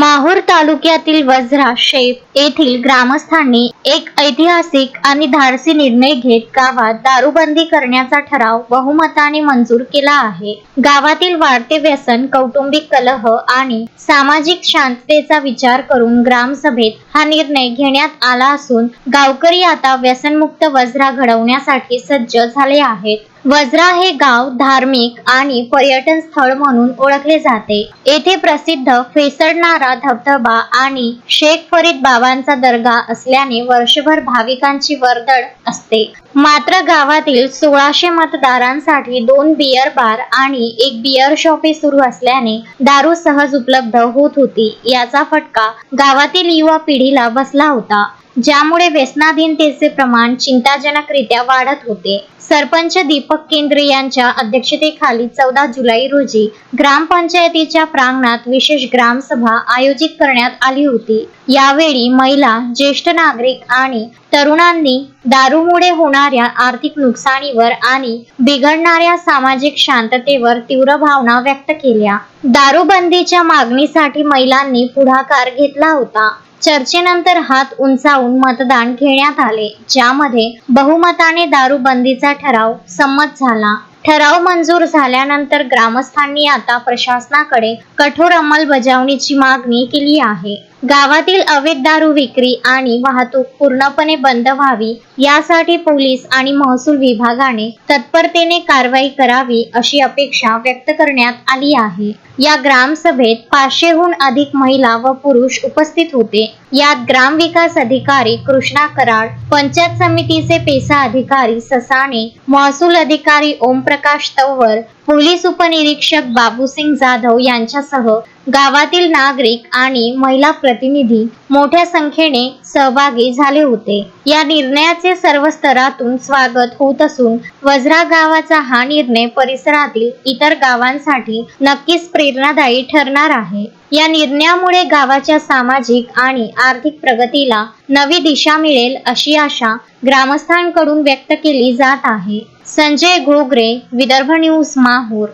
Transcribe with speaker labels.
Speaker 1: माहूर तालुक्यातील वज्रा शेप येथील ग्रामस्थांनी एक ऐतिहासिक आणि धाडसी निर्णय घेत गावात दारूबंदी करण्याचा ठराव बहुमताने मंजूर केला आहे। गावातील वाढते व्यसन, कौटुंबिक कलह आणि सामाजिक शांततेचा विचार करून ग्रामसभेत हा निर्णय घेण्यात आला असून गावकरी आता व्यसनमुक्त वज्रा घडवण्यासाठी सज्ज झाले आहेत। वज्रा हे गाव धार्मिक आणि पर्यटन स्थळ म्हणून ओळखले जाते। येथे प्रसिद्ध फेसळणारा धबधबा आणि शेख फरीद बाबांचा दर्गा असल्याने वर्षभर भाविकांची वर्दळ असते। मात्र गावातील 1600 मतदारांसाठी 2 बियर बार आणि 1 बियर शॉपे सुरू असल्याने दारू सहज उपलब्ध होत होती। याचा फटका गावातील युवा पिढीला बसला होता, ज्यामुळे व्यसनाधीनतेचे प्रमाण चिंताजनकरित्या वाढत होते। सरपंच दीपक केंद्रे यांच्या अध्यक्षतेखाली 14 जुलै रोजी ग्रामपंचायतीच्या प्रांगणात विशेष ग्रामसभा आयोजित करण्यात आली होती। यावेळी महिला, ज्येष्ठ नागरिक आणि तरुणांनी दारूमुळे होणाऱ्या आर्थिक नुकसानीवर आणि बिघडणाऱ्या सामाजिक शांततेवर तीव्र भावना व्यक्त केल्या। दारूबंदीच्या मागणीसाठी महिलांनी पुढाकार घेतला होता। चर्चेनंतर हात उंचावून मतदान घेण्यात आले, ज्यामध्ये बहुमताने दारूबंदीचा ठराव संमत झाला। ठराव मंजूर झाल्यानंतर ग्रामस्थांनी आता प्रशासनाकडे कठोर अंमलबजावणीची मागणी केली आहे। गावातील अवैध दारू विक्री आणि वाहतूक पूर्णपणे बंद व्हावी यासाठी पोलीस आणि महसूल विभागाने तत्परतेने कारवाई करावी अशी अपेक्षा व्यक्त करण्यात आली आहे। या ग्रामसभेत 500हून अधिक महिला व पुरुष उपस्थित होते। यात ग्रामविकास अधिकारी कृष्णा कराड, पंचायत समितीचे पेसा अधिकारी ससाणे, महसूल अधिकारी ओमप्रकाश तंवर, पोलीस उपनिरीक्षक बाबूसिंग जाधव यांच्यासह गावातील नागरिक आणि महिला प्रतिनिधी मोठ्या संख्येने सहभागी झाले होते। या निर्णयाचे सर्व स्तरातून स्वागत होत असून वज्रा गावाचा हा निर्णय परिसरातील इतर गावांसाठी नक्कीच प्रेरणादायी ठरणार आहे। या निर्णयामुळे गावाच्या सामाजिक आणि आर्थिक प्रगतीला नवी दिशा मिळेल अशी आशा ग्रामस्थांकडून व्यक्त केली जात आहे। संजय घोगरे, विदर्भ न्यूज, माहूर।